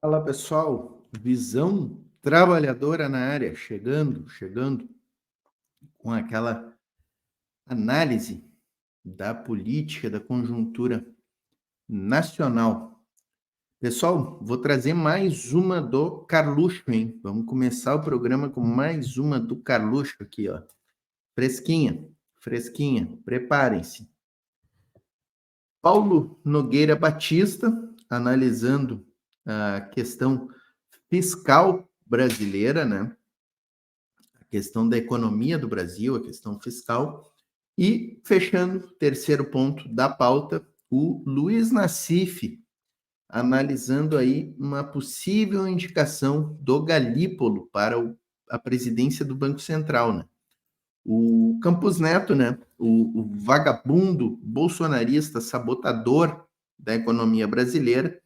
Fala pessoal, visão trabalhadora na área, chegando com aquela análise da política, da conjuntura nacional. Pessoal, vou trazer mais uma do Carluxo, hein? Vamos começar o programa com mais uma do Carluxo aqui, ó. Fresquinha, fresquinha, preparem-se. Paulo Nogueira Batista, analisando a questão fiscal brasileira, né? A questão da economia do Brasil, a questão fiscal. E, fechando, terceiro ponto da pauta, o Luiz Nassif, analisando aí uma possível indicação do Galípolo para a presidência do Banco Central, né? O Campos Neto, né? O vagabundo bolsonarista, sabotador da economia brasileira,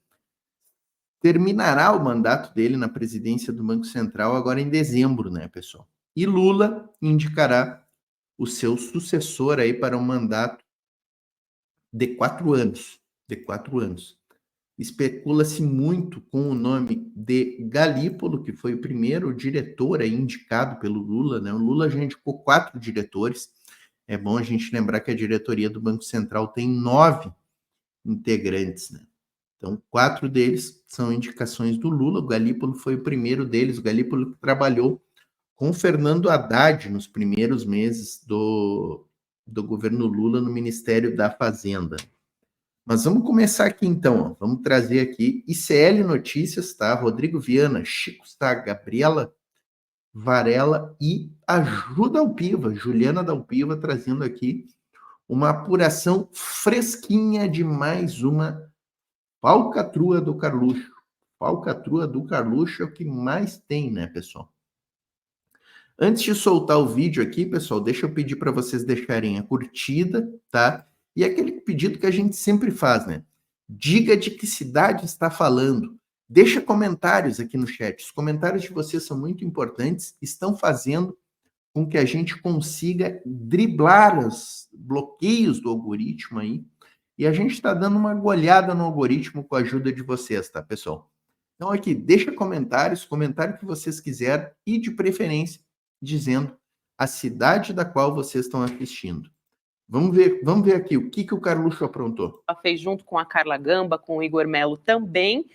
terminará o mandato dele na presidência do Banco Central agora em dezembro, né, pessoal? E Lula indicará o seu sucessor aí para um mandato de 4 anos. De 4 anos. Especula-se muito com o nome de Galípolo, que foi o primeiro diretor aí indicado pelo Lula, né? O Lula já indicou 4 diretores. É bom a gente lembrar que a diretoria do Banco Central tem 9 integrantes, né? Então, 4 deles são indicações do Lula. O Galípolo foi o primeiro deles. O Galípolo trabalhou com Fernando Haddad nos primeiros meses do governo Lula no Ministério da Fazenda. Mas vamos começar aqui então, ó. Vamos trazer aqui ICL Notícias, tá? Rodrigo Viana, Chico Sá, Gabriela Varela e Ajuda Alpiva, Juliana Dalpiva, trazendo aqui uma apuração fresquinha de mais uma falcatrua do Carluxo. Falcatrua do Carluxo é o que mais tem, né, pessoal? Antes de soltar o vídeo aqui, pessoal, deixa eu pedir para vocês deixarem a curtida, tá? E aquele pedido que a gente sempre faz, né? Diga de que cidade está falando. Deixa comentários aqui no chat. Os comentários de vocês são muito importantes, estão fazendo com que a gente consiga driblar os bloqueios do algoritmo aí. E a gente está dando uma olhada no algoritmo com a ajuda de vocês, tá, pessoal? Então aqui, deixa comentários, comentário que vocês quiserem e de preferência dizendo a cidade da qual vocês estão assistindo. Vamos ver aqui o que o Carluxo aprontou. Ela fez junto com a Carla Gamba, com o Igor Melo também,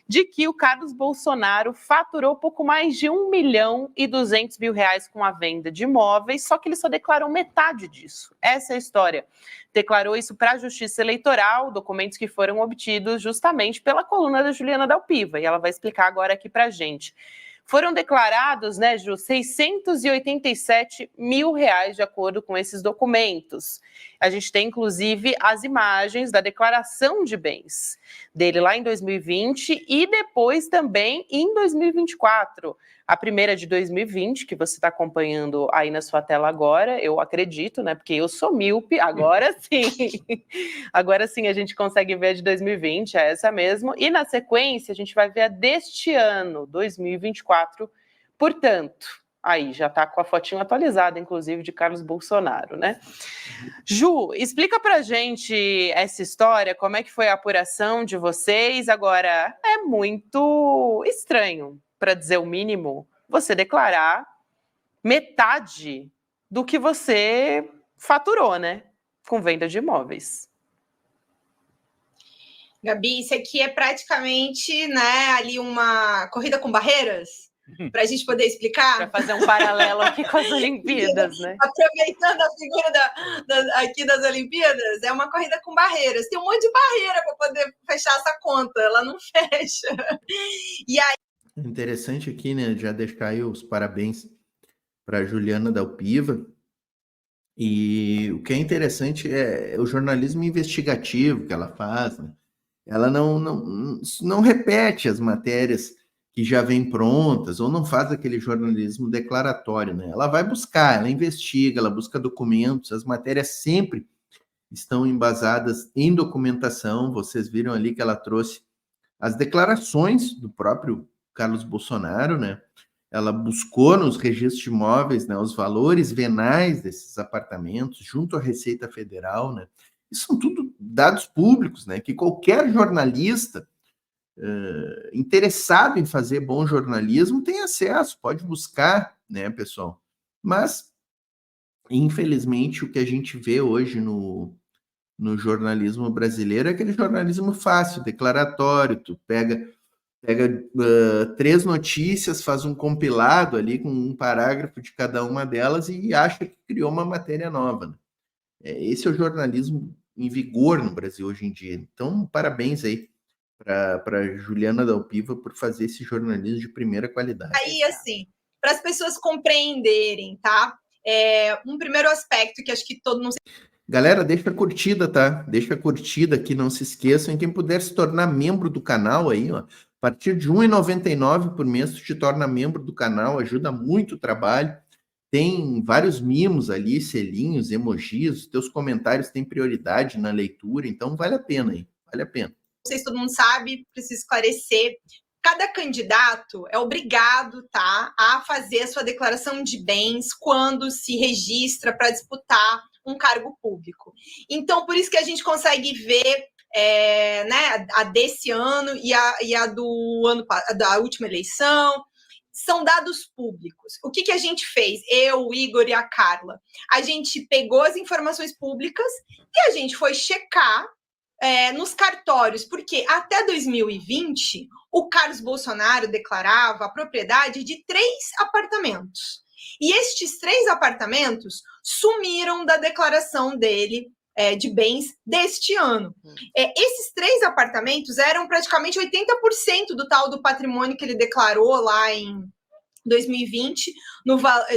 de que o Carlos Bolsonaro faturou pouco mais de R$ 1.200.000 com a venda de imóveis, só que ele só declarou metade disso. Essa é a história. Declarou isso para a Justiça Eleitoral, documentos que foram obtidos justamente pela coluna da Juliana Dalpiva, e ela vai explicar agora aqui para a gente. Foram declarados, né, Ju, R$ 687 mil, de acordo com esses documentos. A gente tem, inclusive, as imagens da declaração de bens dele lá em 2020 e depois também em 2024. A primeira de 2020, que você está acompanhando aí na sua tela agora, eu acredito, né? Porque eu sou míope, agora sim. Agora sim a gente consegue ver a de 2020, é essa mesmo. E na sequência a gente vai ver a deste ano, 2024. Portanto, aí já está com a fotinho atualizada, inclusive, de Carlos Bolsonaro, né? Ju, explica pra gente essa história, como é que foi a apuração de vocês. Agora, é muito estranho, para dizer o mínimo, você declarar metade do que você faturou, né? Com venda de imóveis. Gabi, isso aqui é praticamente, né, ali uma corrida com barreiras, para a gente poder explicar. Para fazer um paralelo aqui com as Olimpíadas, né? Aproveitando a figura aqui das Olimpíadas, é uma corrida com barreiras. Tem um monte de barreira para poder fechar essa conta, ela não fecha. E aí... Interessante aqui, né, já deixar aí os parabéns para Juliana Dalpiva. E o que é interessante é o jornalismo investigativo que ela faz, né? Ela não repete as matérias que já vêm prontas, ou não faz aquele jornalismo declaratório, né? Ela vai buscar, ela investiga, ela busca documentos, as matérias sempre estão embasadas em documentação. Vocês viram ali que ela trouxe as declarações do próprio Carlos Bolsonaro, né? Ela buscou nos registros de imóveis, né, os valores venais desses apartamentos junto à Receita Federal, né? Isso são tudo dados públicos, né? Que qualquer jornalista interessado em fazer bom jornalismo tem acesso, pode buscar, né, pessoal? Mas, infelizmente, o que a gente vê hoje no jornalismo brasileiro é aquele jornalismo fácil, declaratório, tu pega 3 notícias, faz um compilado ali com um parágrafo de cada uma delas e acha que criou uma matéria nova, né? Esse é o jornalismo em vigor no Brasil hoje em dia. Então, parabéns aí para Juliana Dalpiva por fazer esse jornalismo de primeira qualidade. Aí, assim, para as pessoas compreenderem, tá? Um primeiro aspecto que acho que todo mundo... Galera, deixa a curtida, tá? Deixa a curtida aqui, não se esqueçam. Quem puder se tornar membro do canal aí, ó, a partir de R$ 1,99 por mês, tu te torna membro do canal, ajuda muito o trabalho. Tem vários mimos ali, selinhos, emojis, teus comentários têm prioridade na leitura, então vale a pena aí, vale a pena. Não sei se todo mundo sabe, preciso esclarecer. Cada candidato é obrigado, tá, a fazer a sua declaração de bens quando se registra para disputar um cargo público. Então, por isso que a gente consegue ver né, a desse ano e a do ano, da última eleição. São dados públicos. O que a gente fez? Eu, o Igor e a Carla. A gente pegou as informações públicas e a gente foi checar nos cartórios, porque até 2020 o Carlos Bolsonaro declarava a propriedade de 3 apartamentos. E estes 3 apartamentos sumiram da declaração dele de bens deste ano. Esses 3 apartamentos eram praticamente 80% do tal do patrimônio que ele declarou lá em 2020,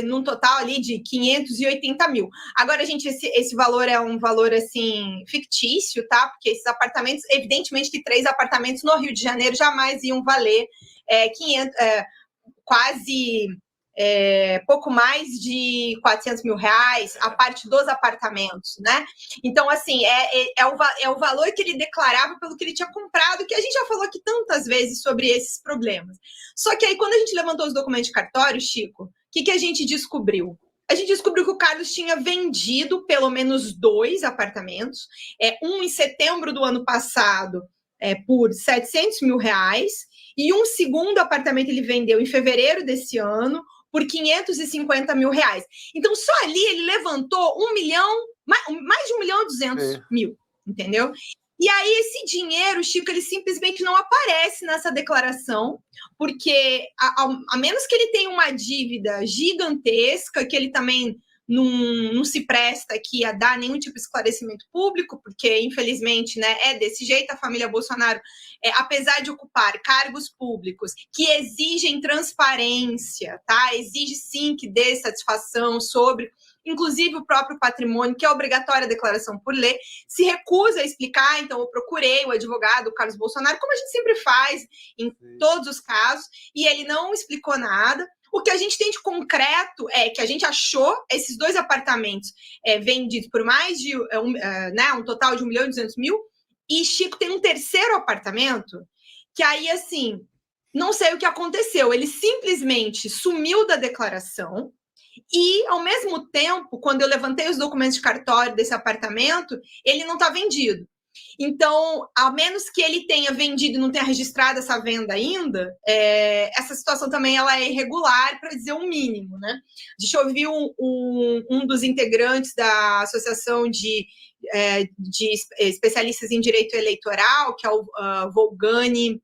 num total ali de 580 mil. Agora, gente, esse valor é um valor, assim, fictício, tá? Porque esses apartamentos, evidentemente que 3 apartamentos no Rio de Janeiro jamais iam valer quase pouco mais de 400 mil reais, a parte dos apartamentos, né? Então, assim, é o valor que ele declarava pelo que ele tinha comprado, que a gente já falou aqui tantas vezes sobre esses problemas. Só que aí, quando a gente levantou os documentos de cartório, Chico, o que a gente descobriu? A gente descobriu que o Carlos tinha vendido pelo menos 2 apartamentos, um em setembro do ano passado por 700 mil reais, e um segundo apartamento ele vendeu em fevereiro desse ano, por 550 mil reais. Então, só ali ele levantou mais de 1.200.000, entendeu? E aí, esse dinheiro, Chico, ele simplesmente não aparece nessa declaração, porque a menos que ele tenha uma dívida gigantesca, que ele também não se presta aqui a dar nenhum tipo de esclarecimento público, porque, infelizmente, né, é desse jeito. A família Bolsonaro, apesar de ocupar cargos públicos que exigem transparência, tá? Exige, sim, que dê satisfação sobre, inclusive, o próprio patrimônio, que é obrigatória a declaração por lei, se recusa a explicar. Então, eu procurei o advogado Carlos Bolsonaro, como a gente sempre faz em todos os casos, e ele não explicou nada. O que a gente tem de concreto é que a gente achou esses 2 apartamentos vendidos por mais de um total de 1.200.000, e Chico tem um terceiro apartamento que aí, assim, não sei o que aconteceu. Ele simplesmente sumiu da declaração e, ao mesmo tempo, quando eu levantei os documentos de cartório desse apartamento, ele não está vendido. Então, a menos que ele tenha vendido e não tenha registrado essa venda ainda, essa situação também ela é irregular, para dizer o mínimo, né? Deixa eu ouvir um dos integrantes da Associação de Especialistas em Direito Eleitoral, que é o Volgani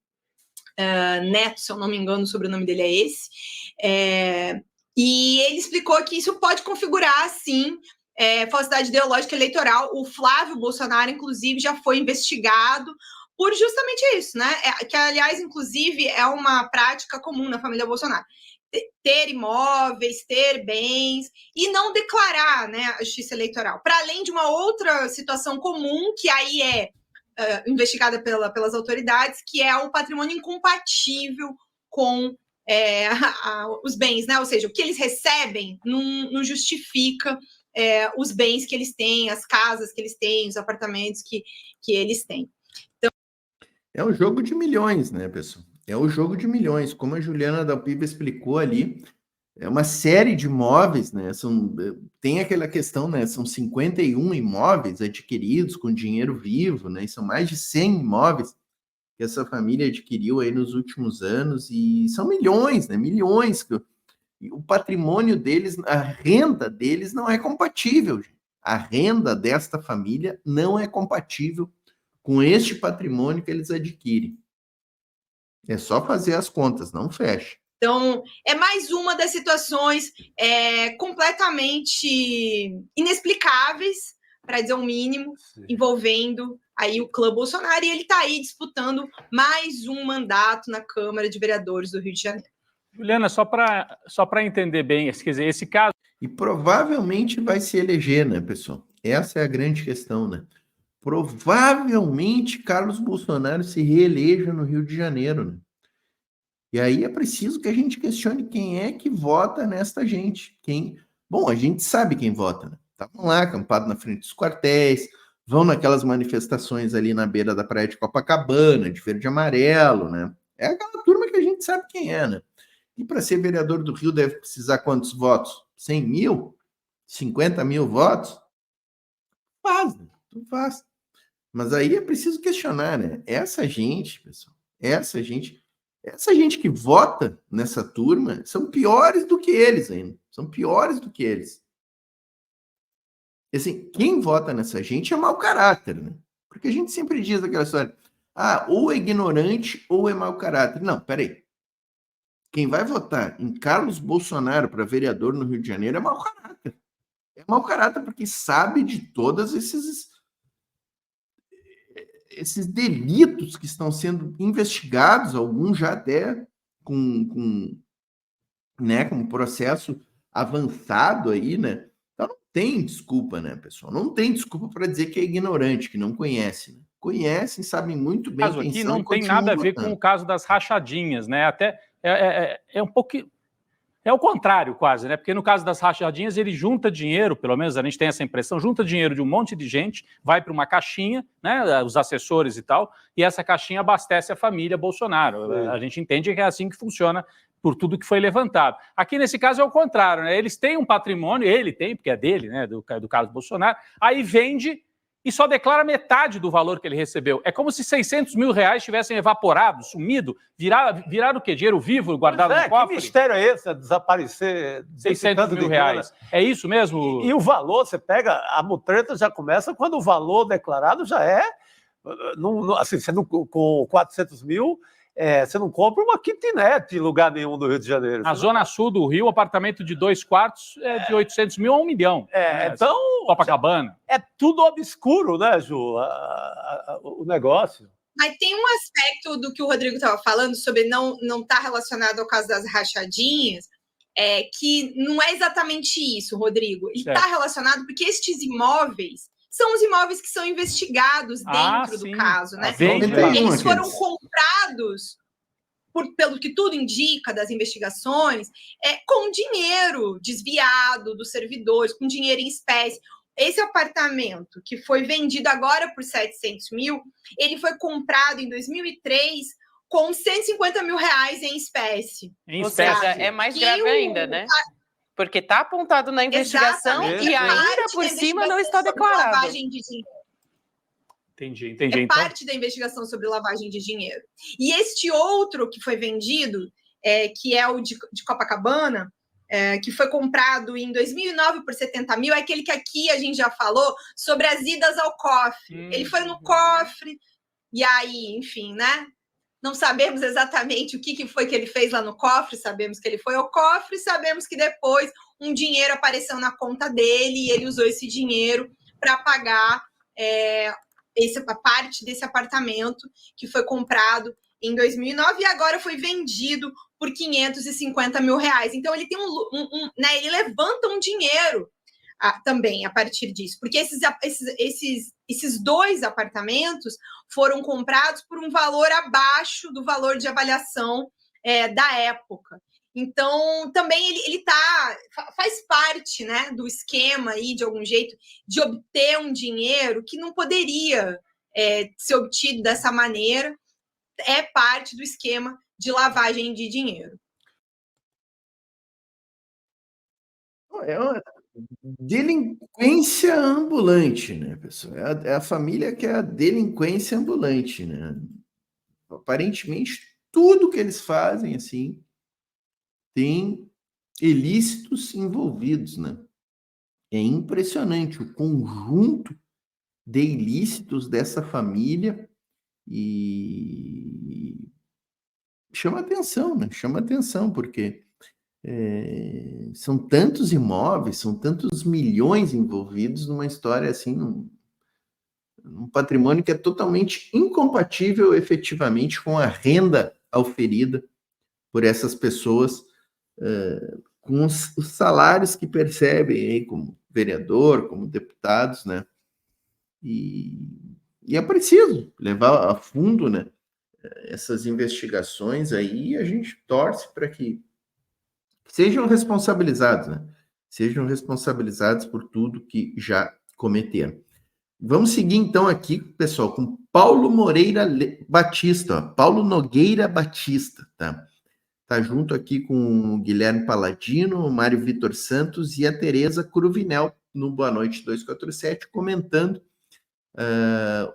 Neto, se eu não me engano, o sobrenome dele é esse. E ele explicou que isso pode configurar, sim, falsidade ideológica eleitoral. O Flávio Bolsonaro, inclusive, já foi investigado por justamente isso, né? Que, aliás, inclusive, é uma prática comum na família Bolsonaro. Ter imóveis, ter bens e não declarar, né, a justiça eleitoral. Para além de uma outra situação comum, que aí é investigada pelas autoridades, que é o patrimônio incompatível com os bens, né? Ou seja, o que eles recebem não justifica os bens que eles têm, as casas que eles têm, os apartamentos que eles têm. Então... É um jogo de milhões, né, pessoal? É o jogo de milhões. Como a Juliana Dalpiva explicou ali, é uma série de imóveis, né? Tem aquela questão, né? São 51 imóveis adquiridos com dinheiro vivo, né? E são mais de 100 imóveis que essa família adquiriu aí nos últimos anos, e são milhões, né? Milhões. O patrimônio deles, a renda deles não é compatível, gente. A renda desta família não é compatível com este patrimônio que eles adquirem. É só fazer as contas, não fecha. Então, é mais uma das situações completamente inexplicáveis, para dizer o mínimo, envolvendo aí o clã Bolsonaro, e ele está aí disputando mais um mandato na Câmara de Vereadores do Rio de Janeiro. Juliana, só para entender bem, quer dizer, esse caso... E provavelmente vai se eleger, né, pessoal? Essa é a grande questão, né? Provavelmente Carlos Bolsonaro se reeleja no Rio de Janeiro, né? E aí é preciso que a gente questione quem é que vota nesta gente. Bom, a gente sabe quem vota, né? Estavam lá, acampados na frente dos quartéis, vão naquelas manifestações ali na beira da praia de Copacabana, de verde e amarelo, né? É aquela turma que a gente sabe quem é, né? E para ser vereador do Rio deve precisar quantos votos? 100 mil? 50 mil votos? Faz, né? Tudo faz. Mas aí é preciso questionar, né? Essa gente, pessoal, essa gente que vota nessa turma são piores do que eles ainda. São piores do que eles. Assim, quem vota nessa gente é mau caráter, né? Porque a gente sempre diz aquela história, ou é ignorante ou é mau caráter. Não, peraí. Quem vai votar em Carlos Bolsonaro para vereador no Rio de Janeiro é mau caráter. É mau caráter porque sabe de todos esses delitos que estão sendo investigados, alguns já até com processo avançado aí, né? Então não tem desculpa, né, pessoal? Não tem desculpa para dizer que é ignorante, que não conhece. Né? Conhecem, sabem muito bem quem quem aqui são. Não tem nada a ver com o caso das rachadinhas, né? Até é um pouquinho... É o contrário, quase, né? Porque no caso das rachadinhas, ele junta dinheiro, pelo menos a gente tem essa impressão, junta dinheiro de um monte de gente, vai para uma caixinha, né? Os assessores e tal, e essa caixinha abastece a família Bolsonaro. Sim. A gente entende que é assim que funciona por tudo que foi levantado. Aqui, nesse caso, é o contrário, né? Eles têm um patrimônio, ele tem, porque é dele, né? Do Carlos Bolsonaro, aí vende e só declara metade do valor que ele recebeu. É como se 600 mil reais tivessem evaporado, sumido, virado o quê? Dinheiro vivo guardado no cofre? Que mistério é esse? Desaparecer 600 mil reais. É isso mesmo? E o valor, você pega, a mutreta já começa quando o valor declarado já é, assim, você não, com 400 mil, você não compra uma kitnet em lugar nenhum do Rio de Janeiro. Na zona sul do Rio, apartamento de 2 quartos é de 800 mil a 1 milhão. Então... Copacabana. É tudo obscuro, né, Ju, o negócio. Mas tem um aspecto do que o Rodrigo estava falando sobre não estar relacionado ao caso das rachadinhas, que não é exatamente isso, Rodrigo. Ele está relacionado porque estes imóveis são os imóveis que são investigados dentro do caso, né? Eles foram comprados, pelo que tudo indica das investigações, com dinheiro desviado dos servidores, com dinheiro em espécie. Esse apartamento, que foi vendido agora por 700 mil, ele foi comprado em 2003 com 150 mil reais em espécie. Ou seja, é mais grave ainda, né? Porque está apontado na investigação e ainda por cima não está declarado. Lavagem de dinheiro. Entendi. É parte da investigação sobre lavagem de dinheiro. E este outro que foi vendido, que é o de Copacabana, que foi comprado em 2009 por 70 mil, é aquele que aqui a gente já falou sobre as idas ao cofre. Ele foi no cofre, e aí, enfim, né? Não sabemos exatamente o que foi que ele fez lá no cofre, sabemos que ele foi ao cofre, sabemos que depois um dinheiro apareceu na conta dele e ele usou esse dinheiro para pagar a parte desse apartamento que foi comprado em 2009 e agora foi vendido por 550 mil reais. Então, ele tem né, ele levanta um dinheiro também a partir disso, porque esses 2 apartamentos foram comprados por um valor abaixo do valor de avaliação da época. Então, também ele faz parte, né, do esquema aí, de algum jeito, de obter um dinheiro que não poderia ser obtido dessa maneira. É parte do esquema de lavagem de dinheiro. É uma delinquência ambulante, né, pessoal? É a família que é a delinquência ambulante, né? aparentemente, tudo que eles fazem, assim, tem ilícitos envolvidos, né? É impressionante o conjunto de ilícitos dessa família e chama atenção, né? Chama atenção, porque são tantos imóveis, são tantos milhões envolvidos numa história assim, num patrimônio que é totalmente incompatível efetivamente com a renda auferida por essas pessoas, com os salários que percebem aí como vereador, como deputados, né? E é preciso levar a fundo, né, essas investigações aí, e a gente torce para que sejam responsabilizados, né? Sejam responsabilizados por tudo que já cometeram. Vamos seguir então aqui, pessoal, com Paulo Moreira Batista, ó, Paulo Nogueira Batista, tá? Tá junto aqui com o Guilherme Paladino, o Mário Vitor Santos e a Tereza Cruvinel no Boa Noite 247, comentando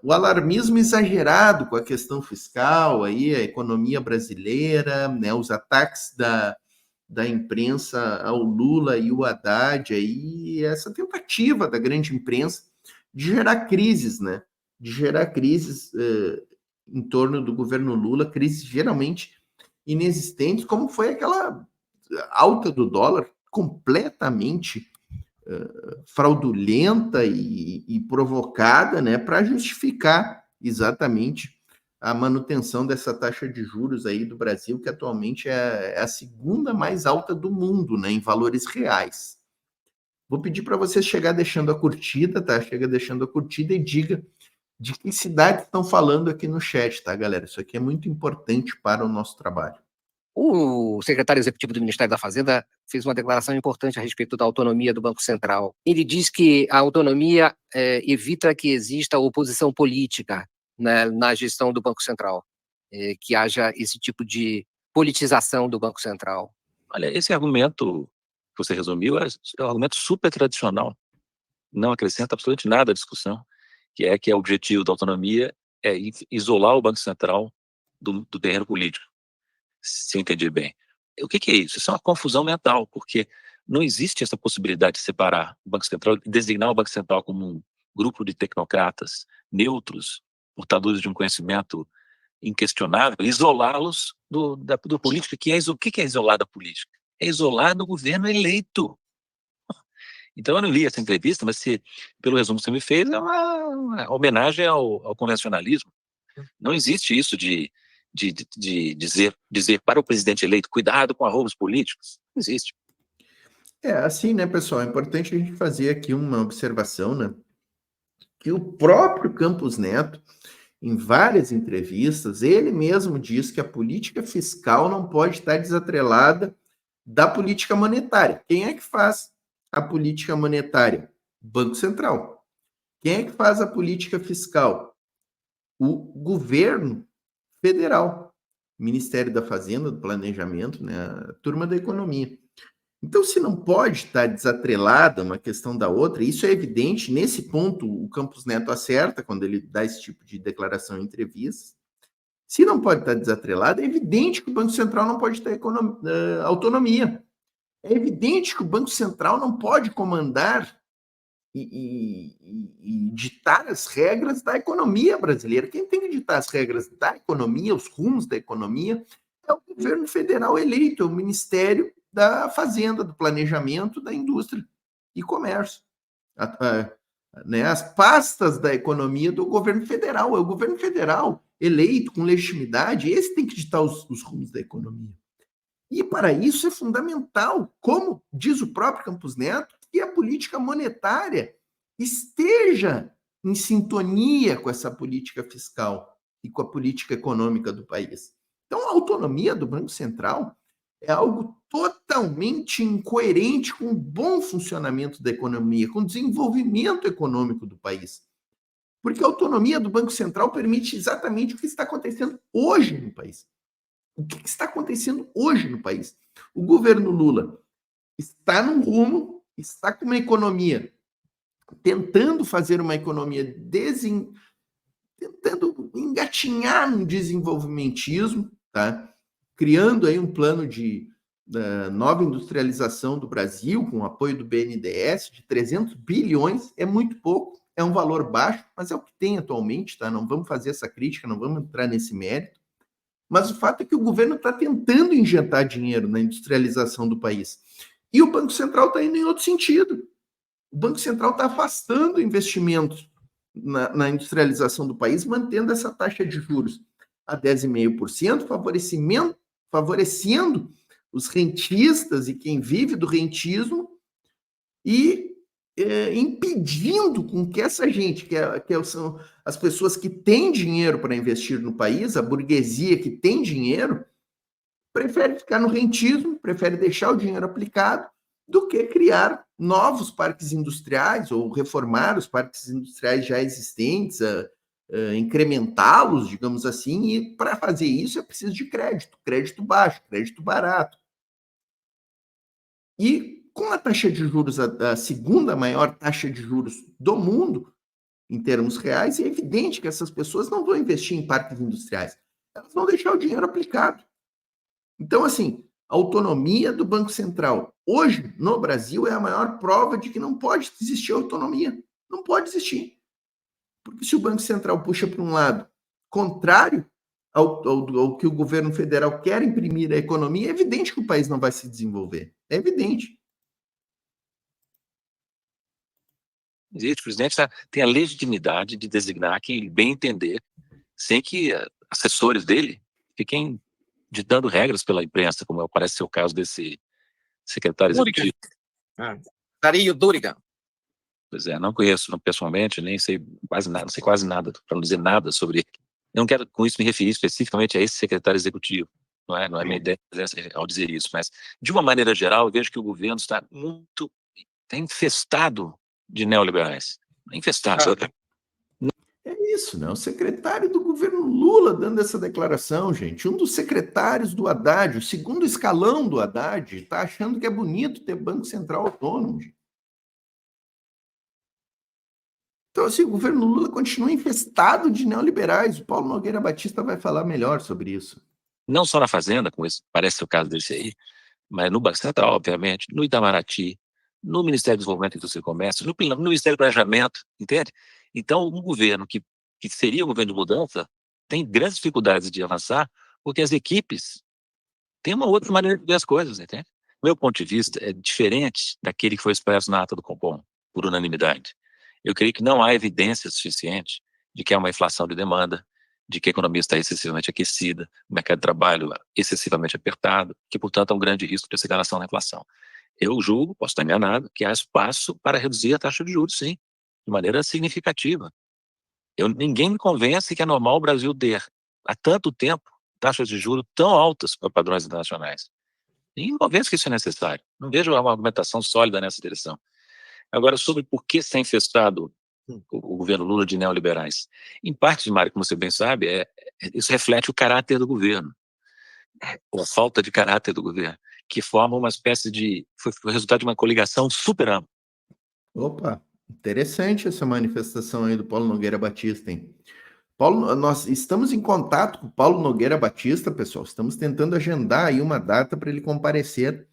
o alarmismo exagerado com a questão fiscal, aí, a economia brasileira, né, os ataques da imprensa ao Lula e o Haddad, aí, essa tentativa da grande imprensa de gerar crises, né? De gerar crises em torno do governo Lula, crises geralmente inexistentes, como foi aquela alta do dólar completamente fraudulenta e provocada, né, para justificar exatamente a manutenção dessa taxa de juros aí do Brasil, que atualmente é a segunda mais alta do mundo, né, em valores reais. Vou pedir para você chegar deixando a curtida, tá? Chega deixando a curtida e diga de que cidade estão falando aqui no chat, tá, galera? Isso aqui é muito importante para o nosso trabalho. O secretário executivo do Ministério da Fazenda fez uma declaração importante a respeito da autonomia do Banco Central. Ele diz que a autonomia evita que exista oposição política, né, na gestão do Banco Central, que haja esse tipo de politização do Banco Central. Olha, esse argumento que você resumiu é um argumento super tradicional, não acrescenta absolutamente nada à discussão, que o objetivo da autonomia é isolar o Banco Central do terreno político. Se eu entendi bem. O que é isso? Isso é uma confusão mental, porque não existe essa possibilidade de separar o Banco Central, designar o Banco Central como um grupo de tecnocratas neutros, portadores de um conhecimento inquestionável, isolá-los do político. O que é isolar da política? É isolar do governo eleito. Então eu não li essa entrevista, mas pelo resumo que você me fez, é uma homenagem ao convencionalismo. Não existe isso de dizer para o presidente eleito, cuidado com arroubos políticos. Não existe. Assim, né, pessoal, é importante a gente fazer aqui uma observação, né, que o próprio Campos Neto, em várias entrevistas, ele mesmo diz que a política fiscal não pode estar desatrelada da política monetária. Quem é que faz a política monetária? Banco Central. Quem é que faz a política fiscal? O governo federal, Ministério da Fazenda, do Planejamento, né, a turma da economia. Então, se não pode estar desatrelada uma questão da outra, isso é evidente, nesse ponto o Campos Neto acerta quando ele dá esse tipo de declaração em entrevistas. Se não pode estar desatrelada, é evidente que o Banco Central não pode ter autonomia. É evidente que o Banco Central não pode comandar e ditar as regras da economia brasileira. Quem tem que ditar as regras da economia, os rumos da economia, é o governo federal eleito, é o Ministério da Fazenda, do Planejamento, da Indústria e Comércio. As pastas da economia do governo federal. É o governo federal eleito com legitimidade, esse tem que ditar os rumos da economia. E para isso é fundamental, como diz o próprio Campos Neto, que a política monetária esteja em sintonia com essa política fiscal e com a política econômica do país. Então, a autonomia do Banco Central é algo totalmente incoerente com o bom funcionamento da economia, com o desenvolvimento econômico do país. Porque a autonomia do Banco Central permite exatamente o que está acontecendo hoje no país. O que está acontecendo hoje no país? O governo Lula está num rumo, está com uma economia, tentando fazer uma economia tentando engatinhar no desenvolvimentismo, tá? Criando aí um plano de nova industrialização do Brasil, com o apoio do BNDES, de 300 bilhões, é muito pouco, é um valor baixo, mas é o que tem atualmente, tá? Não vamos fazer essa crítica, não vamos entrar nesse mérito, mas o fato é que o governo está tentando injetar dinheiro na industrialização do país. E o Banco Central está indo em outro sentido. O Banco Central está afastando investimentos na industrialização do país, mantendo essa taxa de juros a 10,5%, favorecendo os rentistas e quem vive do rentismo e impedindo com que essa gente, que são as pessoas que têm dinheiro para investir no país, a burguesia que tem dinheiro, prefere ficar no rentismo, prefere deixar o dinheiro aplicado, do que criar novos parques industriais ou reformar os parques industriais já existentes, incrementá-los, digamos assim, e para fazer isso é preciso de crédito baixo, crédito barato. E com a taxa de juros, a segunda maior taxa de juros do mundo, em termos reais, é evidente que essas pessoas não vão investir em parques industriais, elas vão deixar o dinheiro aplicado. Então, assim, a autonomia do Banco Central, hoje, no Brasil, é a maior prova de que não pode existir autonomia. Não pode existir. Porque se o Banco Central puxa para um lado contrário ao que o governo federal quer imprimir à economia, é evidente que o país não vai se desenvolver. É evidente. O presidente tem a legitimidade de designar quem ele bem entender, sem que assessores dele fiquem ditando regras pela imprensa, como parece ser o caso desse secretário executivo. Dario Durigan. Pois é, não conheço pessoalmente, nem sei quase nada, não sei quase nada, para não dizer nada sobre ele. Eu não quero com isso me referir especificamente a esse secretário executivo, não é minha ideia ao dizer isso, mas de uma maneira geral eu vejo que o governo está infestado de neoliberais. Infestado. É isso, né? O secretário do governo Lula dando essa declaração, gente. Um dos secretários do Haddad, o segundo escalão do Haddad, está achando que é bonito ter Banco Central autônomo, gente. Então, assim, o governo Lula continua infestado de neoliberais. O Paulo Nogueira Batista vai falar melhor sobre isso. Não só na Fazenda, como esse, parece ser o caso desse aí, mas no Banco Central, obviamente, no Itamaraty, no Ministério do Desenvolvimento e Indústria e Comércio, no Ministério do Planejamento, entende? Então, um governo que seria um governo de mudança tem grandes dificuldades de avançar, porque as equipes têm uma outra maneira de ver as coisas, entende? O meu ponto de vista é diferente daquele que foi expresso na ata do Copom, por unanimidade. Eu creio que não há evidência suficiente de que há uma inflação de demanda, de que a economia está excessivamente aquecida, o mercado de trabalho excessivamente apertado, que, portanto, há um grande risco de aceleração da inflação. Eu julgo, posso estar enganado, que há espaço para reduzir a taxa de juros, sim, de maneira significativa. Ninguém me convence que é normal o Brasil ter, há tanto tempo, taxas de juros tão altas para padrões internacionais. Ninguém me convence que isso é necessário. Não vejo uma argumentação sólida nessa direção. Agora, sobre por que está infestado o governo Lula de neoliberais. Em parte, Mário, como você bem sabe, isso reflete o caráter do governo, ou a falta de caráter do governo, que forma uma espécie de... Foi o resultado de uma coligação super ampla. Opa, interessante essa manifestação aí do Paulo Nogueira Batista, hein? Paulo, nós estamos em contato com o Paulo Nogueira Batista, pessoal. Estamos tentando agendar aí uma data para ele comparecer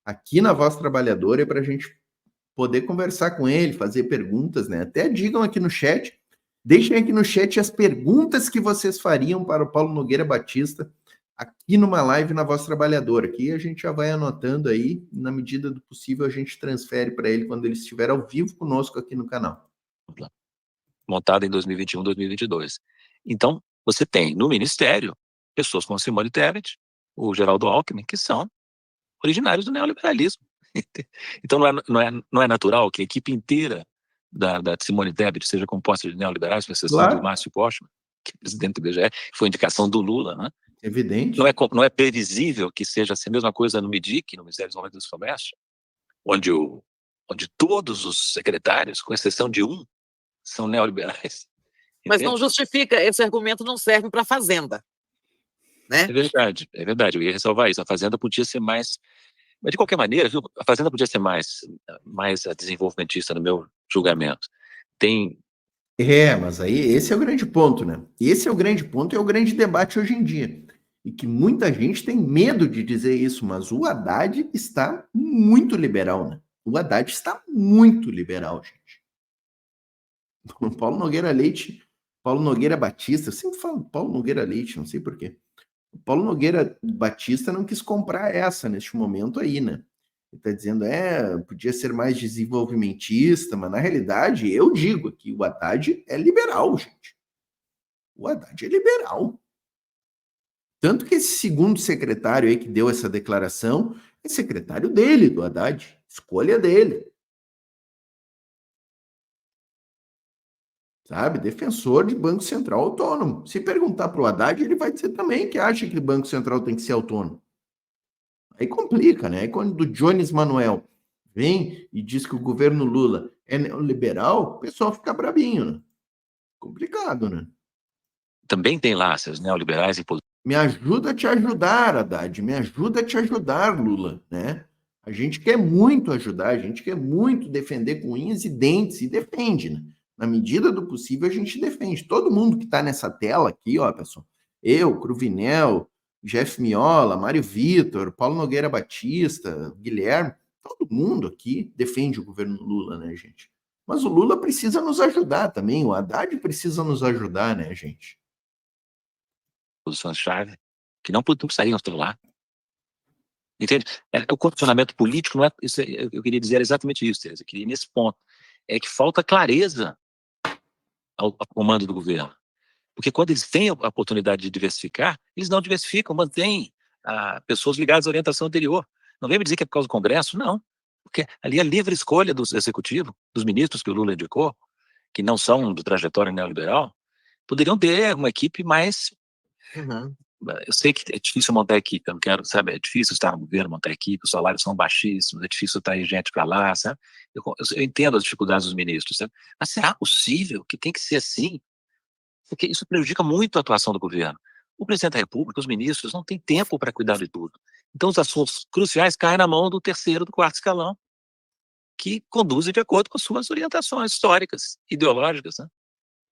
aqui na Voz Trabalhadora para a gente poder conversar com ele, fazer perguntas, né? Até digam aqui no chat, deixem aqui no chat as perguntas que vocês fariam para o Paulo Nogueira Batista aqui numa live na Voz Trabalhadora. Aqui a gente já vai anotando aí, na medida do possível a gente transfere para ele quando ele estiver ao vivo conosco aqui no canal. Montada em 2021, 2022. Então, você tem no Ministério pessoas como Simone Tebet, o Geraldo Alckmin, que são originários do neoliberalismo. Então, não é natural que a equipe inteira da Simone Tebet seja composta de neoliberais, com exceção do Márcio Postman, que é presidente do IBGE, foi indicação do Lula, né? Evidente. Não é previsível que seja a mesma coisa no MIDIC, no Ministério do Desenvolvimento do Comércio, onde todos os secretários, com exceção de um, são neoliberais. Mas não justifica, esse argumento não serve para a Fazenda, né? É verdade, eu ia ressalvar isso, a Fazenda podia ser mais... Mas, de qualquer maneira, viu, a Fazenda podia ser mais desenvolvimentista, no meu julgamento. Tem Mas aí esse é o grande ponto, né? Esse é o grande ponto e é o grande debate hoje em dia. E que muita gente tem medo de dizer isso, mas o Haddad está muito liberal, né? O Haddad está muito liberal, gente. O Paulo Nogueira Batista, eu sempre falo Paulo Nogueira Leite, não sei por quê. O Paulo Nogueira Batista não quis comprar essa neste momento aí, né? Ele está dizendo, podia ser mais desenvolvimentista, mas na realidade eu digo que o Haddad é liberal, gente. O Haddad é liberal. Tanto que esse segundo secretário aí que deu essa declaração é secretário dele, do Haddad. Escolha dele. Sabe? Defensor de Banco Central autônomo. Se perguntar para o Haddad, ele vai dizer também que acha que o Banco Central tem que ser autônomo. Aí complica, né? Aí quando o Jones Manuel vem e diz que o governo Lula é neoliberal, o pessoal fica brabinho, né? Complicado, né? Também tem lá seus neoliberais e Me ajuda a te ajudar, Haddad. Me ajuda a te ajudar, Lula, né? A gente quer muito ajudar, a gente quer muito defender com unhas e dentes, e defende, né? Na medida do possível, a gente defende. Todo mundo que está nessa tela aqui, ó, pessoal, eu, Cruvinel, Jeff Miola, Mário Vitor, Paulo Nogueira Batista, Guilherme, todo mundo aqui defende o governo Lula, né, gente? Mas o Lula precisa nos ajudar também, o Haddad precisa nos ajudar, né, gente? posições-chave que não precisariam estar lá. Entende? O condicionamento político não é isso. Eu queria dizer exatamente isso, Teresa. Eu queria ir nesse ponto. É que falta clareza ao comando do governo. Porque quando eles têm a oportunidade de diversificar, eles não diversificam, mantêm pessoas ligadas à orientação anterior. Não vem me dizer que é por causa do Congresso, não. Porque ali é livre escolha do executivo, dos ministros que o Lula indicou, que não são do trajetório neoliberal, poderiam ter uma equipe mais. Eu sei que é difícil montar equipe, eu não quero, sabe, é difícil estar no governo, montar equipe, os salários são baixíssimos, é difícil estar aí gente para lá, sabe? Eu entendo as dificuldades dos ministros, sabe? Mas será possível que tem que ser assim? Porque isso prejudica muito a atuação do governo. O presidente da República, os ministros, não têm tempo para cuidar de tudo. Então, os assuntos cruciais caem na mão do terceiro, do quarto escalão, que conduzem de acordo com as suas orientações históricas, ideológicas, né?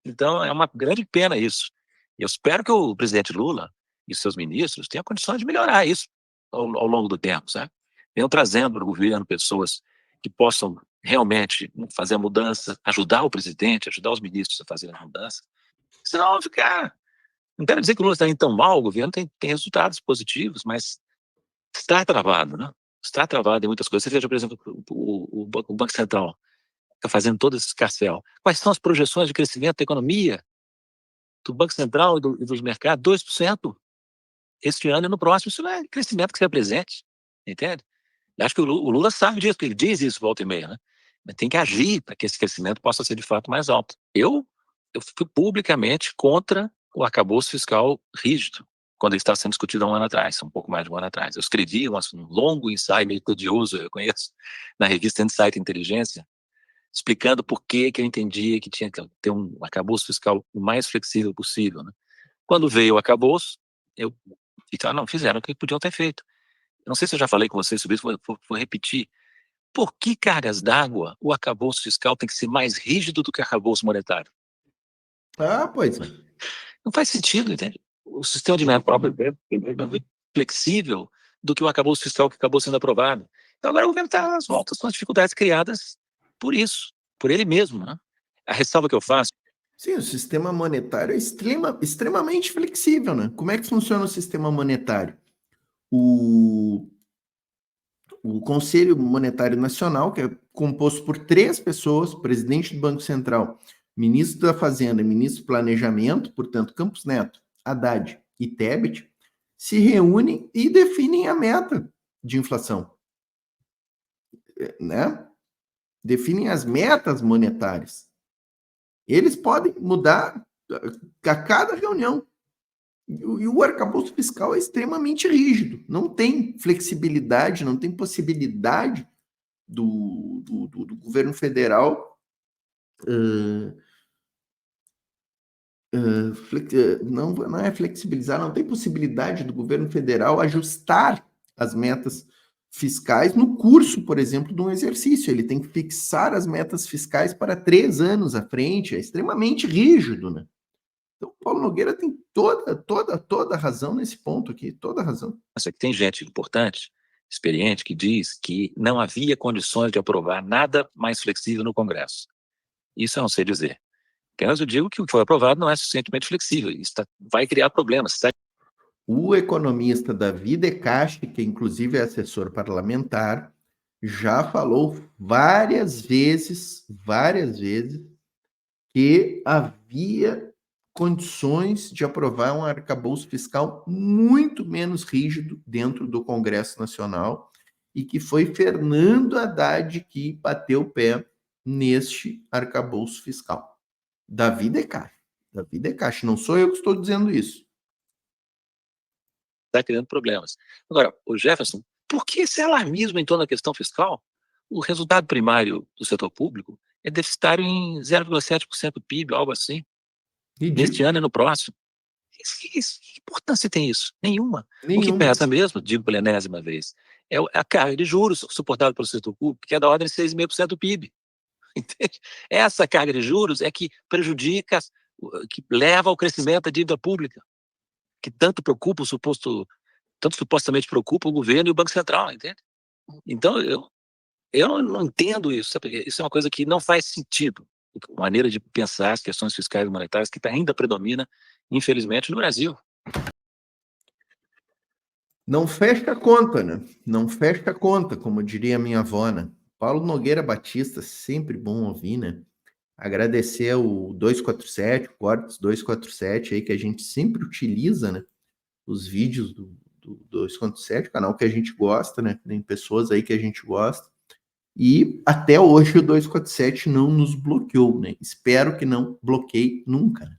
Então, é uma grande pena isso. E eu espero que o presidente Lula e seus ministros tenham condições de melhorar isso ao longo do tempo, sabe? Venham trazendo para o governo pessoas que possam realmente fazer a mudança, ajudar o presidente, ajudar os ministros a fazer a mudança. Senão vai ficar. Não quero dizer que o Lula está indo tão mal, o governo tem resultados positivos, mas está travado, né? Está travado em muitas coisas. Você veja, por exemplo, o Banco Central está fazendo todo esse escarcéu. Quais são as projeções de crescimento da economia do Banco Central e dos mercados? 2% este ano e no próximo. Isso não é crescimento que se apresente, entende? Eu acho que o Lula sabe disso, porque ele diz isso volta e meia, né? Mas tem que agir para que esse crescimento possa ser de fato mais alto. Eu fui publicamente contra o arcabouço fiscal rígido, quando ele estava sendo discutido há um ano atrás, um pouco mais de um ano atrás. Eu escrevi um longo ensaio meio tedioso, eu conheço, na revista Insight Inteligência, explicando por que eu entendia que tinha que ter um arcabouço fiscal o mais flexível possível, né? Quando veio o arcabouço, então, não fizeram o que podiam ter feito. Eu não sei se eu já falei com vocês sobre isso, vou repetir. Por que cargas d'água o arcabouço fiscal tem que ser mais rígido do que o arcabouço monetário? Pois é. Não faz sentido, entende? O sistema de meta próprio é muito flexível do que o arcabouço fiscal que acabou sendo aprovado. Então agora o governo está às voltas com as dificuldades criadas por isso, por ele mesmo, né? A ressalva que eu faço. Sim, o sistema monetário é extremamente flexível, né? Como é que funciona o sistema monetário? O Conselho Monetário Nacional, que é composto por 3 pessoas, presidente do Banco Central, ministro da Fazenda e ministro do Planejamento, portanto, Campos Neto, Haddad e Tebet, se reúnem e definem a meta de inflação, né? Definem as metas monetárias. Eles podem mudar a cada reunião. E o arcabouço fiscal é extremamente rígido. Não tem flexibilidade, não tem possibilidade do governo federal não é flexibilizar, não tem possibilidade do governo federal ajustar as metas fiscais no curso, por exemplo, de um exercício. Ele tem que fixar as metas fiscais para 3 anos à frente. É extremamente rígido, né? Então, o Paulo Nogueira tem toda a razão nesse ponto aqui, toda a razão. Mas é que tem gente importante, experiente, que diz que não havia condições de aprovar nada mais flexível no Congresso. Isso eu não sei dizer. Apenas eu digo que o que foi aprovado não é suficientemente flexível. Isso vai criar problemas. O economista Davi De Castro, que inclusive é assessor parlamentar, já falou várias vezes, que havia condições de aprovar um arcabouço fiscal muito menos rígido dentro do Congresso Nacional e que foi Fernando Haddad que bateu o pé neste arcabouço fiscal. Davi De Castro, não sou eu que estou dizendo isso. Está criando problemas. Agora, o Jefferson, por que esse alarmismo em torno da questão fiscal? O resultado primário do setor público é deficitário em 0,7% do PIB, algo assim. Neste ano e no próximo. Que importância tem isso? Nenhuma. O que pesa mesmo, digo pela enésima vez, é a carga de juros suportada pelo setor público, que é da ordem de 6,5% do PIB. Entende? Essa carga de juros é que prejudica, que leva ao crescimento da dívida pública, que tanto supostamente preocupa o governo e o Banco Central, entende? Então, eu não entendo isso, sabe? Isso é uma coisa que não faz sentido, a maneira de pensar as questões fiscais e monetárias que ainda predomina, infelizmente, no Brasil. Não fecha a conta, né? Não fecha a conta, como diria a minha avó, né? Paulo Nogueira Batista, sempre bom ouvir, né? Agradecer o 247, o Cortes 247 aí, que a gente sempre utiliza, né? Os vídeos do 247, canal que a gente gosta, né? Tem pessoas aí que a gente gosta. E até hoje o 247 não nos bloqueou, né? Espero que não bloqueie nunca, né?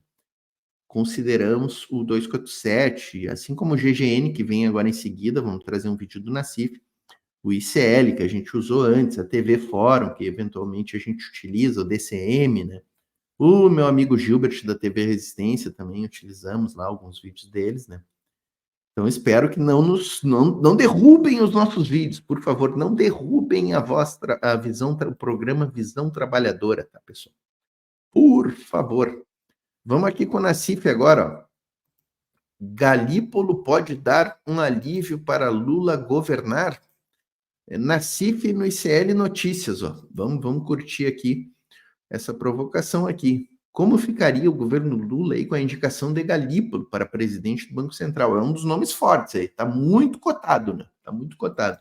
Consideramos o 247, assim como o GGN, que vem agora em seguida, vamos trazer um vídeo do Nassif, o ICL, que a gente usou antes, a TV Fórum, que eventualmente a gente utiliza, o DCM, né? O meu amigo Gilbert, da TV Resistência, também utilizamos lá alguns vídeos deles, né? Então, espero que não derrubem os nossos vídeos, por favor, não derrubem o programa Visão Trabalhadora, tá, pessoal? Por favor. Vamos aqui com o Nassif agora, ó. Galípolo pode dar um alívio para Lula governar? Nassif no ICL Notícias, ó. Vamos curtir aqui essa provocação aqui. Como ficaria o governo Lula aí com a indicação de Galípolo para presidente do Banco Central? É um dos nomes fortes aí, tá muito cotado, né? Tá muito cotado.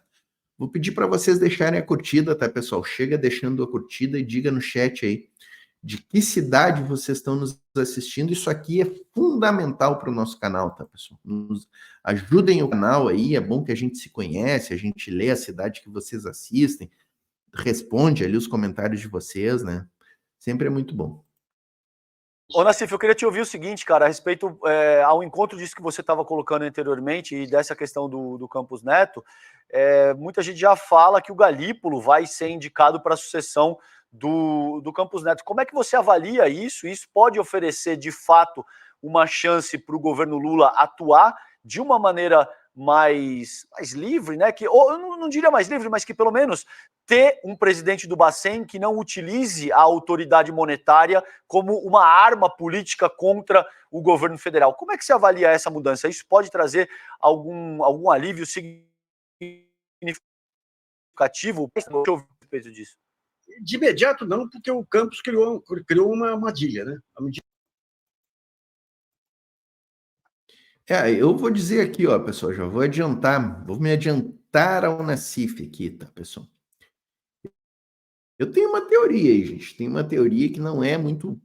Vou pedir para vocês deixarem a curtida, tá, pessoal? Chega deixando a curtida e diga no chat aí de que cidade vocês estão nos assistindo. Isso aqui é fundamental para o nosso canal, tá, pessoal? Nos ajudem o canal aí, é bom que a gente se conhece, a gente lê a cidade que vocês assistem, responde ali os comentários de vocês, né? Sempre é muito bom. Ô, Nassif, eu queria te ouvir o seguinte, cara, a respeito ao encontro disso que você estava colocando anteriormente e dessa questão do Campos Neto, muita gente já fala que o Galípolo vai ser indicado para a sucessão do Campos Neto. Como é que você avalia isso? Isso pode oferecer, de fato, uma chance para o governo Lula atuar de uma maneira mais livre, né? Ou eu não diria mais livre, mas que pelo menos ter um presidente do Bacen que não utilize a autoridade monetária como uma arma política contra o governo federal. Como é que você avalia essa mudança? Isso pode trazer algum alívio significativo? Deixa eu ouvir a respeito disso. De imediato não, porque o Campos criou uma armadilha, né? Eu vou dizer aqui, ó, pessoal, já vou me adiantar ao Nassif aqui, tá, pessoal? Eu tenho uma teoria aí, gente, tem uma teoria que não é muito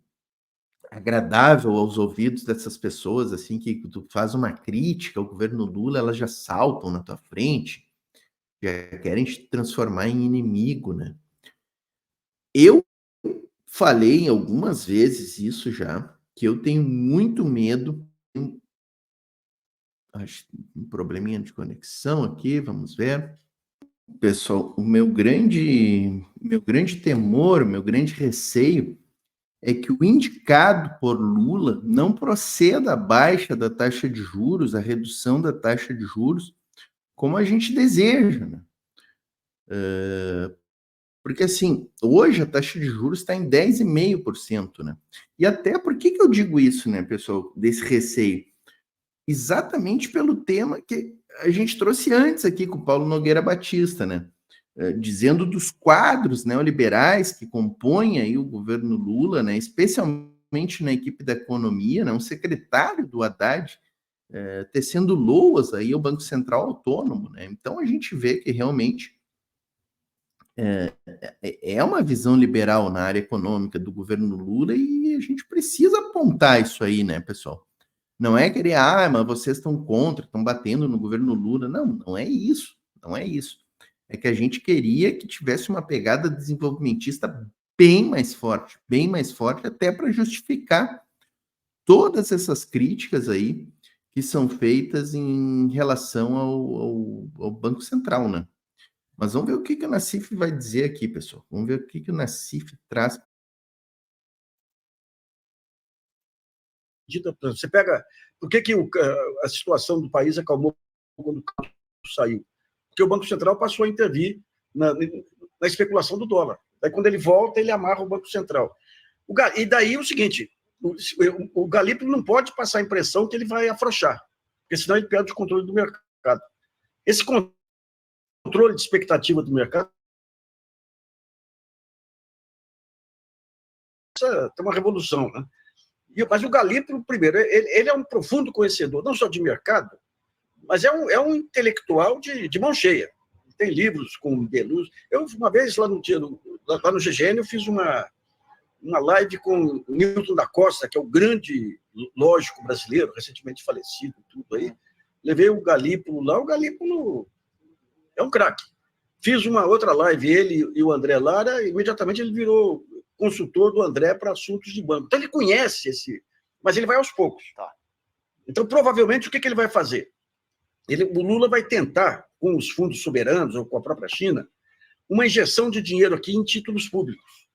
agradável aos ouvidos dessas pessoas, assim, que tu faz uma crítica ao governo Lula, elas já saltam na tua frente, já querem te transformar em inimigo, né? Eu falei algumas vezes isso já, que eu tenho muito medo, acho um probleminha de conexão aqui, vamos ver. Pessoal, o meu grande temor, meu grande receio é que o indicado por Lula não proceda à baixa da taxa de juros, à redução da taxa de juros, como a gente deseja, né? Porque, assim, hoje a taxa de juros está em 10,5%, né? E até por que eu digo isso, né, pessoal, desse receio? Exatamente pelo tema que a gente trouxe antes aqui com o Paulo Nogueira Batista, né? Dizendo dos quadros neoliberais que compõem aí o governo Lula, né? Especialmente na equipe da economia, né? Um secretário do Haddad tecendo loas aí ao Banco Central Autônomo, né? Então a gente vê que realmente é uma visão liberal na área econômica do governo Lula e a gente precisa apontar isso aí, né, pessoal? Não é querer, mas vocês estão contra, estão batendo no governo Lula. Não, não é isso. Não é isso. É que a gente queria que tivesse uma pegada desenvolvimentista bem mais forte, até para justificar todas essas críticas aí que são feitas em relação ao Banco Central, né? Mas vamos ver o que o Nassif vai dizer aqui, pessoal. Vamos ver o que o Nassif traz. Você pega... Por que a situação do país acalmou quando o Campos saiu? Porque o Banco Central passou a intervir na especulação do dólar. Daí, quando ele volta, ele amarra o Banco Central. E daí o seguinte, o Galípolo não pode passar a impressão que ele vai afrouxar, porque senão ele perde o controle do mercado. Esse controle de expectativa do mercado tem uma revolução, né? Mas o Galípolo, primeiro, ele é um profundo conhecedor, não só de mercado, mas é um intelectual de mão cheia. Tem livros com Beluso. Eu, uma vez, lá no GGN, eu fiz uma live com o Newton da Costa, que é o grande lógico brasileiro, recentemente falecido, tudo aí. Levei o Galípolo lá, o Galípolo é um craque. Fiz uma outra live, ele e o André Lara, e imediatamente ele virou consultor do André para assuntos de banco. Então, ele conhece mas ele vai aos poucos. Tá? Então, provavelmente, o que ele vai fazer? O Lula vai tentar, com os fundos soberanos ou com a própria China, uma injeção de dinheiro aqui em títulos públicos.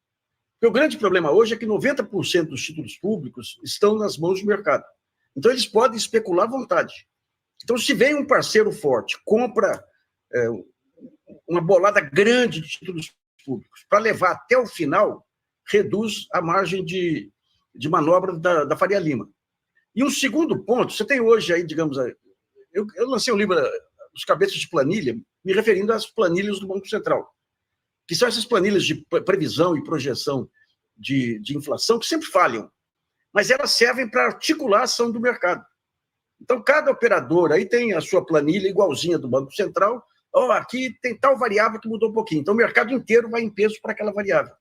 Porque o grande problema hoje é que 90% dos títulos públicos estão nas mãos do mercado. Então, eles podem especular à vontade. Então, se vem um parceiro forte, compra uma bolada grande de títulos públicos para levar até o final, reduz a margem de manobra da Faria Lima. E um segundo ponto, você tem hoje aí, digamos, eu lancei um livro, Os Cabeças de Planilha, me referindo às planilhas do Banco Central, que são essas planilhas de previsão e projeção de inflação que sempre falham, mas elas servem para articular a ação do mercado. Então, cada operador aí tem a sua planilha igualzinha do Banco Central. Aqui tem tal variável que mudou um pouquinho. Então, o mercado inteiro vai em peso para aquela variável.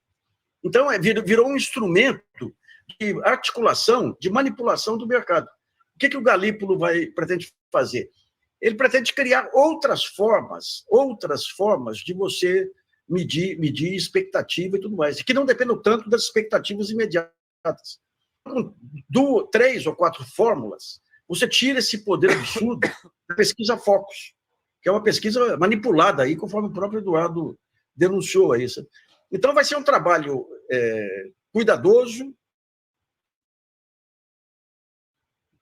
Então, virou um instrumento de articulação, de manipulação do mercado. O que o Galípolo pretende fazer? Ele pretende criar outras formas de você medir expectativa e tudo mais, e que não dependam tanto das expectativas imediatas. Com 3 ou 4 fórmulas, você tira esse poder absurdo da pesquisa Focus, que é uma pesquisa manipulada, aí, conforme o próprio Eduardo denunciou isso. Então, vai ser um trabalho cuidadoso,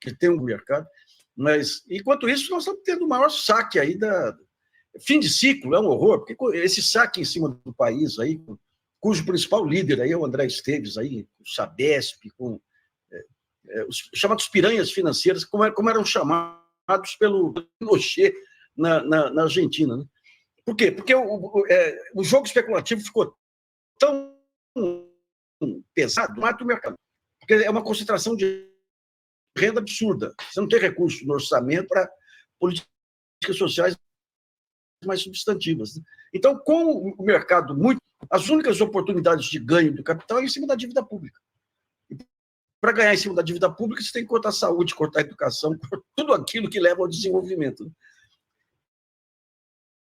que tem um mercado, mas, enquanto isso, nós estamos tendo o maior saque aí fim de ciclo, é um horror, porque esse saque em cima do país aí, cujo principal líder aí é o André Esteves, aí, o Sabesp, com os chamados piranhas financeiras, como eram chamados pelo Pinochet na Argentina. Né? Por quê? Porque o jogo especulativo ficou tão pesado do mercado, porque é uma concentração de renda absurda. Você não tem recurso no orçamento para políticas sociais mais substantivas. Né? Então, com o mercado as únicas oportunidades de ganho do capital é em cima da dívida pública. Para ganhar em cima da dívida pública, você tem que cortar a saúde, cortar a educação, tudo aquilo que leva ao desenvolvimento. Né?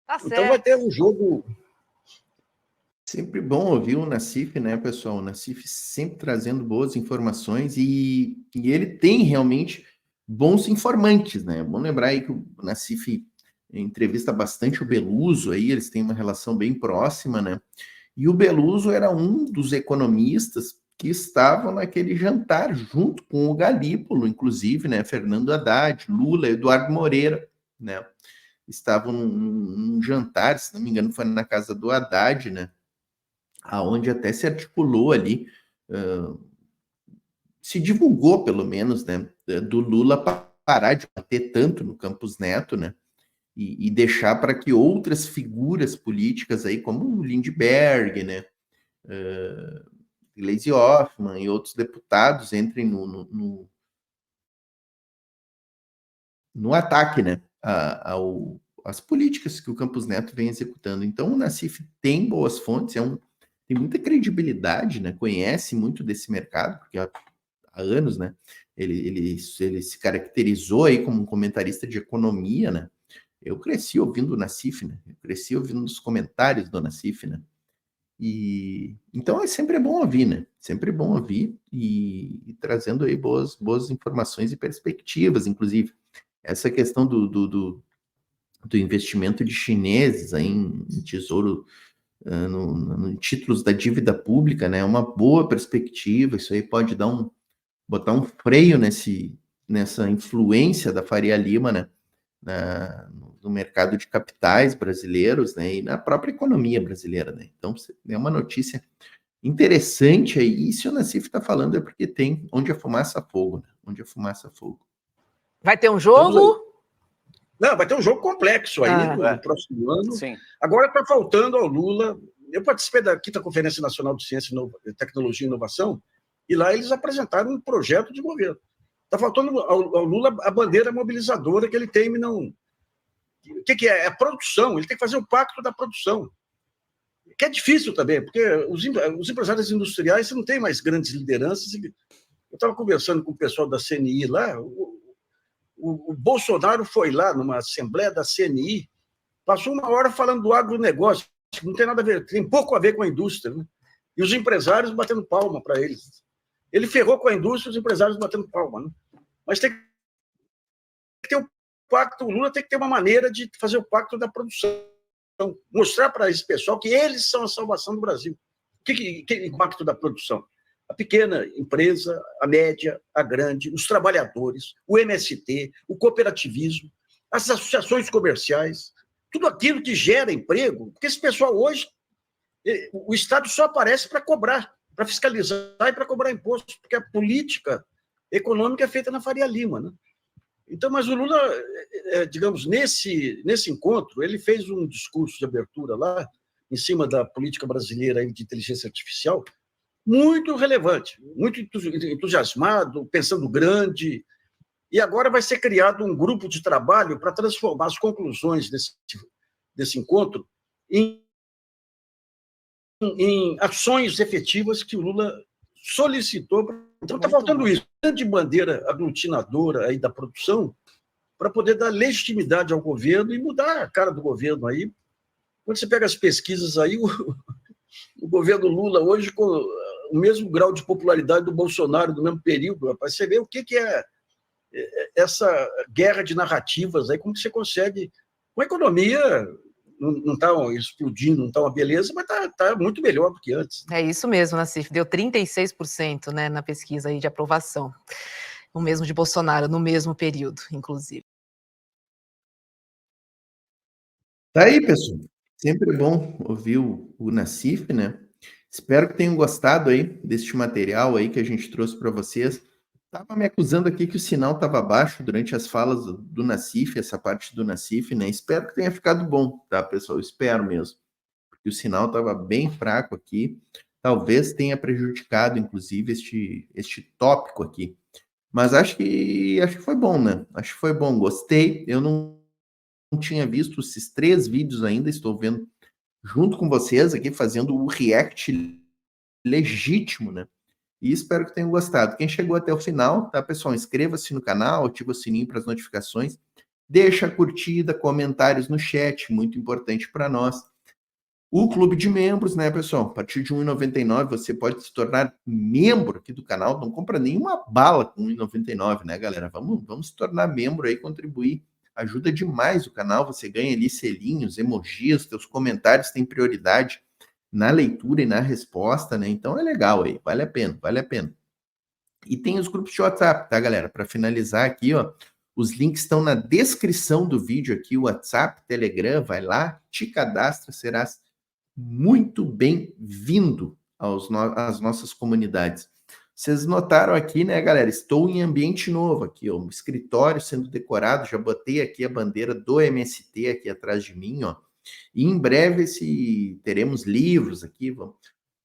Tá então, certo. vai ter um jogo... Sempre bom ouvir o Nassif, né, pessoal? O Nassif sempre trazendo boas informações e ele tem realmente bons informantes, né? É bom lembrar aí que o Nassif entrevista bastante o Beluso, aí eles têm uma relação bem próxima, né? E o Beluso era um dos economistas que estavam naquele jantar junto com o Galípolo, inclusive, né? Fernando Haddad, Lula, Eduardo Moreira, né? estavam num jantar, se não me engano, foi na casa do Haddad, né? Aonde até se articulou ali, se divulgou, pelo menos, né, do Lula parar de bater tanto no Campos Neto, né, e deixar para que outras figuras políticas aí, como o Lindbergh, né, Gleisi Hoffmann e outros deputados entrem no ataque, né, às políticas que o Campos Neto vem executando. Então, o Nassif tem boas fontes, tem muita credibilidade, né, conhece muito desse mercado, porque há anos, né, ele se caracterizou aí como um comentarista de economia, né. Eu cresci ouvindo o Nassif, né, eu cresci ouvindo os comentários do Nassif, né, e então sempre é bom ouvir, né, sempre é bom ouvir e trazendo aí boas informações e perspectivas, inclusive essa questão do investimento de chineses aí em tesouro, em títulos da dívida pública, né, é uma boa perspectiva, isso aí pode botar um freio nessa influência da Faria Lima, né, no mercado de capitais brasileiros, né, e na própria economia brasileira, né. Então, é uma notícia interessante aí, e se o Nassif está falando é porque tem onde a fumaça fogo, né, onde a fumaça fogo. Vai ter um jogo? Não, vai ter um jogo complexo aí no próximo ano. Sim. Agora está faltando ao Lula. Eu participei da 5ª Conferência Nacional de Ciência, Tecnologia e Inovação, e lá eles apresentaram um projeto de governo. Está faltando ao Lula a bandeira mobilizadora que ele teme não. O que é? É a produção. Ele tem que fazer o pacto da produção. Que é difícil também, porque os empresários industriais não têm mais grandes lideranças. Eu estava conversando com o pessoal da CNI lá. O Bolsonaro foi lá numa assembleia da CNI, passou uma hora falando do agronegócio, que não tem nada a ver, tem pouco a ver com a indústria, né? E os empresários batendo palma para eles. Ele ferrou com a indústria, os empresários batendo palma, né? Mas tem que ter um pacto, o Lula tem que ter uma maneira de fazer o pacto da produção, mostrar para esse pessoal que eles são a salvação do Brasil. O que é o pacto da produção? A pequena empresa, a média, a grande, os trabalhadores, o MST, o cooperativismo, as associações comerciais, tudo aquilo que gera emprego, porque esse pessoal hoje, o Estado só aparece para cobrar, para fiscalizar e para cobrar imposto, porque a política econômica é feita na Faria Lima, né? Então, mas o Lula, digamos, nesse encontro, ele fez um discurso de abertura lá, em cima da política brasileira de inteligência artificial, muito relevante, muito entusiasmado, pensando grande, e agora vai ser criado um grupo de trabalho para transformar as conclusões desse encontro em ações efetivas que o Lula solicitou. Então está faltando isso, grande bandeira aglutinadora aí da produção para poder dar legitimidade ao governo e mudar a cara do governo aí. Quando você pega as pesquisas aí, o governo Lula hoje com o mesmo grau de popularidade do Bolsonaro no mesmo período, rapaz, você vê o que é essa guerra de narrativas aí, como que você consegue, com a economia não está explodindo, não está uma beleza, mas está muito melhor do que antes. É isso mesmo, Nassif, deu 36%, né, na pesquisa aí de aprovação, o mesmo de Bolsonaro, no mesmo período, inclusive. Tá aí, pessoal, sempre bom ouvir o Nassif, né? Espero que tenham gostado aí deste material aí que a gente trouxe para vocês. Estava me acusando aqui que o sinal estava baixo durante as falas do Nassif, essa parte do Nassif, né? Espero que tenha ficado bom, tá, pessoal? Espero mesmo, porque o sinal estava bem fraco aqui. Talvez tenha prejudicado, inclusive, este tópico aqui. Mas acho que foi bom, né? Acho que foi bom, gostei. Eu não tinha visto esses 3 vídeos ainda, estou vendo junto com vocês aqui, fazendo o react legítimo, né? E espero que tenham gostado. Quem chegou até o final, tá, pessoal? Inscreva-se no canal, ativa o sininho para as notificações, deixa a curtida, comentários no chat, muito importante para nós. O clube de membros, né, pessoal? A partir de R$ 1,99 você pode se tornar membro aqui do canal, não compra nenhuma bala com R$ 1,99, né, galera? Vamos se tornar membro aí, contribuir. Ajuda demais o canal, você ganha ali selinhos, emojis, teus comentários têm prioridade na leitura e na resposta, né? Então é legal aí, vale a pena, vale a pena. E tem os grupos de WhatsApp, tá, galera? Para finalizar aqui, ó, Os links estão na descrição do vídeo aqui, WhatsApp, Telegram, vai lá, te cadastra, serás muito bem-vindo às nossas comunidades. Vocês notaram aqui, né, galera? Estou em ambiente novo aqui, ó, um escritório sendo decorado, já botei aqui a bandeira do MST aqui atrás de mim, ó. E em breve teremos livros aqui,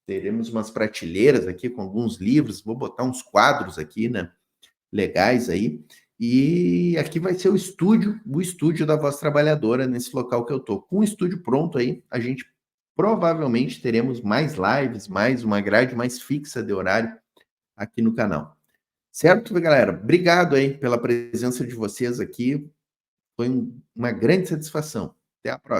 teremos umas prateleiras aqui com alguns livros, vou botar uns quadros aqui, né, legais aí. E aqui vai ser o estúdio da Voz Trabalhadora, nesse local que eu tô. Com o estúdio pronto aí, a gente provavelmente teremos mais lives, mais uma grade mais fixa de horário aqui no canal. Certo, galera? Obrigado aí pela presença de vocês aqui. Foi uma grande satisfação. Até a próxima.